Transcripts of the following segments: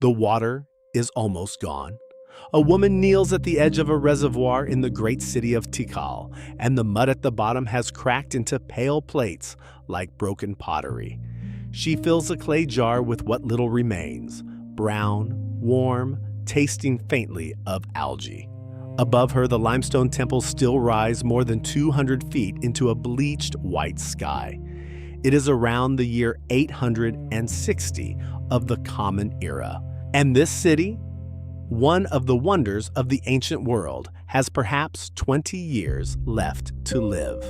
The water is almost gone. A woman kneels at the edge of a reservoir in the great city of Tikal, and the mud at the bottom has cracked into pale plates like broken pottery. She fills a clay jar with what little remains, brown, warm, tasting faintly of algae. Above her, the limestone temples still rise more than 200 feet into a bleached white sky. It is around the year 860 of the Common Era. And this city, one of the wonders of the ancient world, has perhaps 20 years left to live.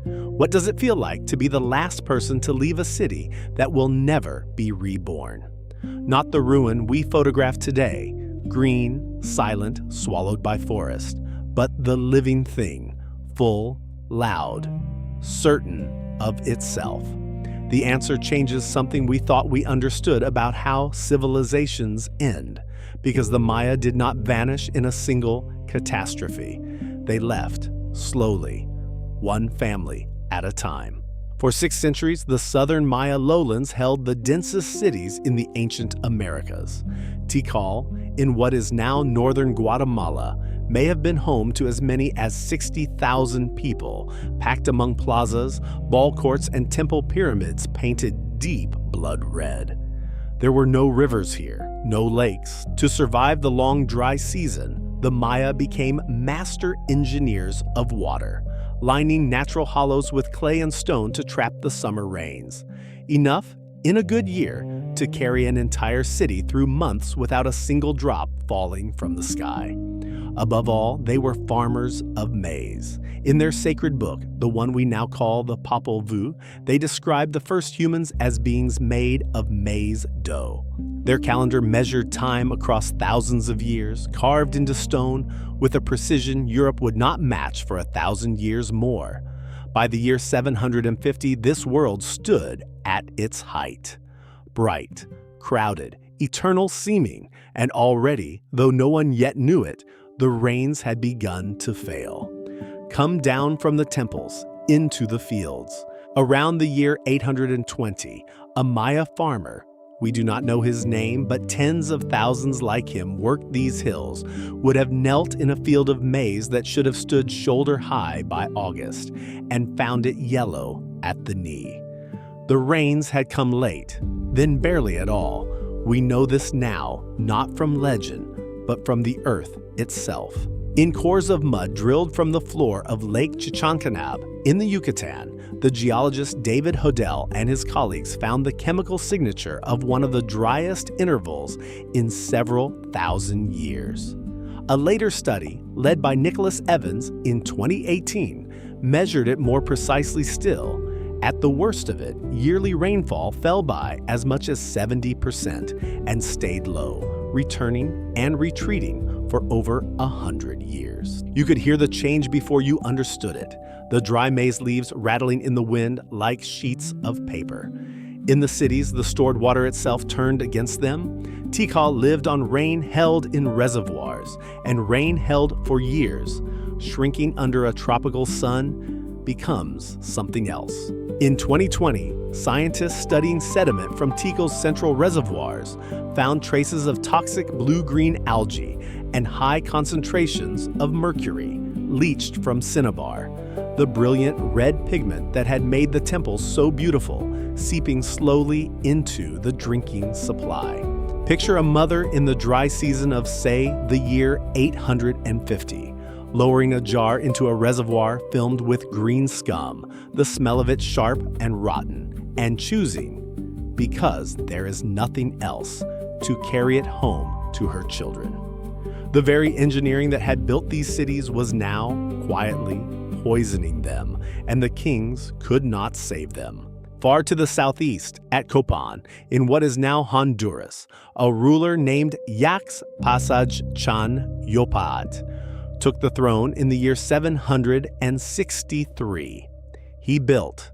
What does it feel like to be the last person to leave a city that will never be reborn? Not the ruin we photograph today, green, silent, swallowed by forest, but the living thing, full, loud, certain of itself. The answer changes something we thought we understood about how civilizations end, because the Maya did not vanish in a single catastrophe. They left, slowly, one family at a time. For 6 centuries, the southern Maya lowlands held the densest cities in the ancient Americas. Tikal, in what is now northern Guatemala, may have been home to as many as 60,000 people, packed among plazas, ballcourts, and temple pyramids painted deep blood red. There were no rivers here, no lakes. To survive the long dry season, the Maya became master engineers of water, lining natural hollows with clay and stone to trap the summer rains. Enough, in a good year, to carry an entire city through months without a single drop falling from the sky. Above all, they were farmers of maize. In their sacred book, the one we now call the Popol Vuh, they described the first humans as beings made of maize dough. Their calendar measured time across thousands of years, carved into stone with a precision Europe would not match for 1,000 years more. By the year 750, this world stood at its height. Bright, crowded, eternal seeming, and already, though no one yet knew it, the rains had begun to fail. Come down from the temples, into the fields. Around the year 820, a Maya farmer, we do not know his name, but tens of thousands like him worked these hills, would have knelt in a field of maize that should have stood shoulder high by August, and found it yellow at the knee. The rains had come late, then barely at all. We know this now, not from legend, but from the earth itself. In cores of mud drilled from the floor of Lake Chichancanab in the Yucatan, the geologist David Hodel and his colleagues found the chemical signature of one of the driest intervals in several thousand years. A later study, led by Nicholas Evans in 2018, measured it more precisely still. At the worst of it, yearly rainfall fell by as much as 70% and stayed low, returning and retreating for over 100 years. You could hear the change before you understood it, the dry maize leaves rattling in the wind like sheets of paper. In the cities, the stored water itself turned against them. Tikal lived on rain held in reservoirs, and rain held for years, shrinking under a tropical sun, becomes something else. In 2020, scientists studying sediment from Tikal's central reservoirs found traces of toxic blue-green algae and high concentrations of mercury leached from cinnabar, the brilliant red pigment that had made the temples so beautiful, seeping slowly into the drinking supply. Picture a mother in the dry season of, say, the year 850. Lowering a jar into a reservoir filled with green scum, the smell of it sharp and rotten, and choosing, because there is nothing else, to carry it home to her children. The very engineering that had built these cities was now, quietly, poisoning them, and the kings could not save them. Far to the southeast, at Copan, in what is now Honduras, a ruler named Yax Pasaj Chan Yopad took the throne in the year 763. He built,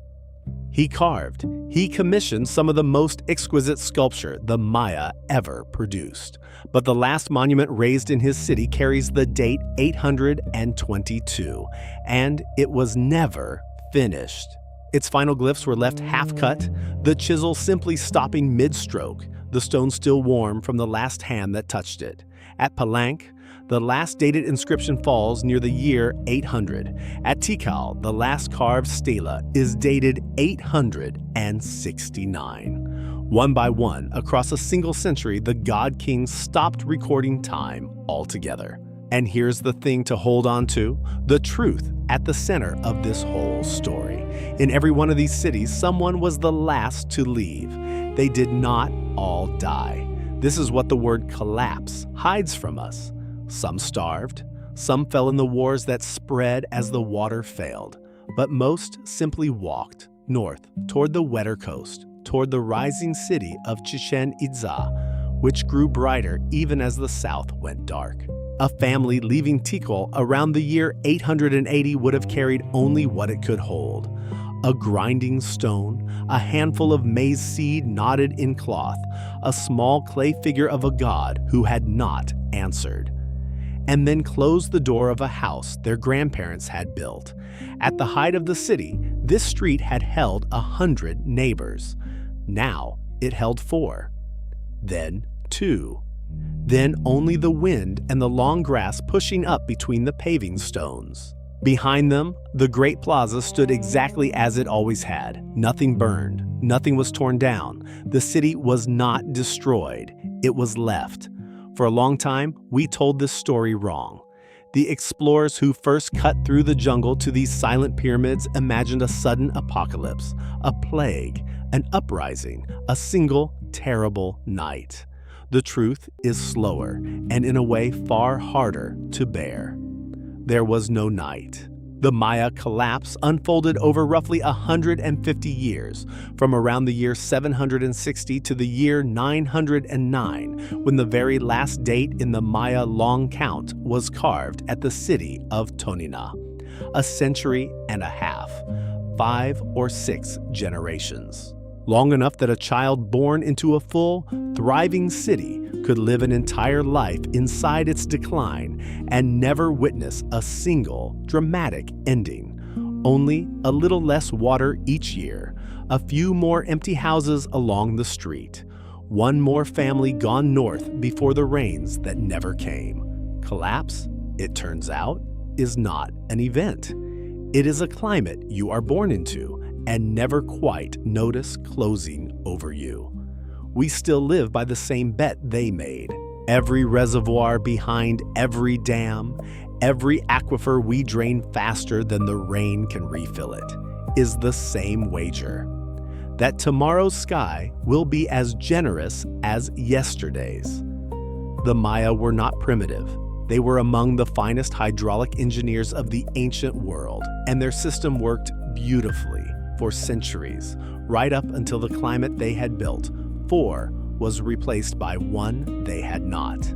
he carved, he commissioned some of the most exquisite sculpture the Maya ever produced. But the last monument raised in his city carries the date 822, and it was never finished. Its final glyphs were left half-cut, the chisel simply stopping mid-stroke, the stone still warm from the last hand that touched it. At Palank, the last dated inscription falls near the year 800. At Tikal, the last carved stela is dated 869. One by one, across a single century, the god kings stopped recording time altogether. And here's the thing to hold on to, the truth at the center of this whole story. In every one of these cities, someone was the last to leave. They did not all die. This is what the word collapse hides from us. Some starved, some fell in the wars that spread as the water failed, but most simply walked north toward the wetter coast, toward the rising city of Chichen Itza, which grew brighter even as the south went dark. A family leaving Tikal around the year 880 would have carried only what it could hold: a grinding stone, a handful of maize seed knotted in cloth, a small clay figure of a god who had not answered, and then closed the door of a house their grandparents had built. At the height of the city, this street had held 100 neighbors. Now it held 4, then 2. Then only the wind and the long grass pushing up between the paving stones. Behind them, the great plaza stood exactly as it always had. Nothing burned, nothing was torn down. The city was not destroyed, it was left. For a long time, we told this story wrong. The explorers who first cut through the jungle to these silent pyramids imagined a sudden apocalypse, a plague, an uprising, a single terrible night. The truth is slower and in a way far harder to bear. There was no night. The Maya collapse unfolded over roughly 150 years, from around the year 760 to the year 909, when the very last date in the Maya long count was carved at the city of Tonina. A century and a half, 5 or 6 generations. Long enough that a child born into a full, thriving city could live an entire life inside its decline and never witness a single dramatic ending. Only a little less water each year, a few more empty houses along the street, one more family gone north before the rains that never came. Collapse, it turns out, is not an event. It is a climate you are born into and never quite notice closing over you. We still live by the same bet they made. Every reservoir behind every dam, every aquifer we drain faster than the rain can refill it, is the same wager. That tomorrow's sky will be as generous as yesterday's. The Maya were not primitive. They were among the finest hydraulic engineers of the ancient world, and their system worked beautifully for centuries, right up until the climate they had built, 4, was replaced by 1 they had not.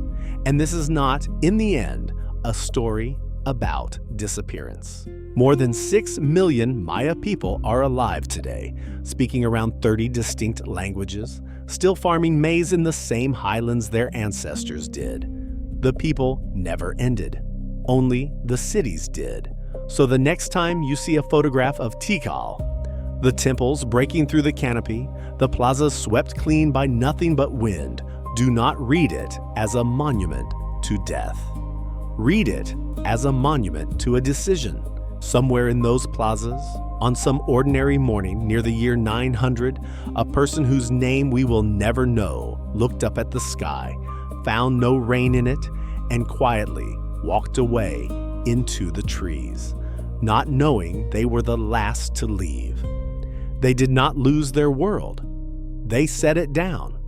And this is not, in the end, a story about disappearance. More than 6 million Maya people are alive today, speaking around 30 distinct languages, still farming maize in the same highlands their ancestors did. The people never ended. Only the cities did. So the next time you see a photograph of Tikal, the temples breaking through the canopy, the plazas swept clean by nothing but wind, do not read it as a monument to death. Read it as a monument to a decision. Somewhere in those plazas, on some ordinary morning near the year 900, a person whose name we will never know looked up at the sky, found no rain in it, and quietly walked away into the trees, not knowing they were the last to leave. They did not lose their world. They set it down.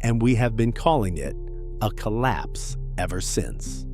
And we have been calling it a collapse ever since.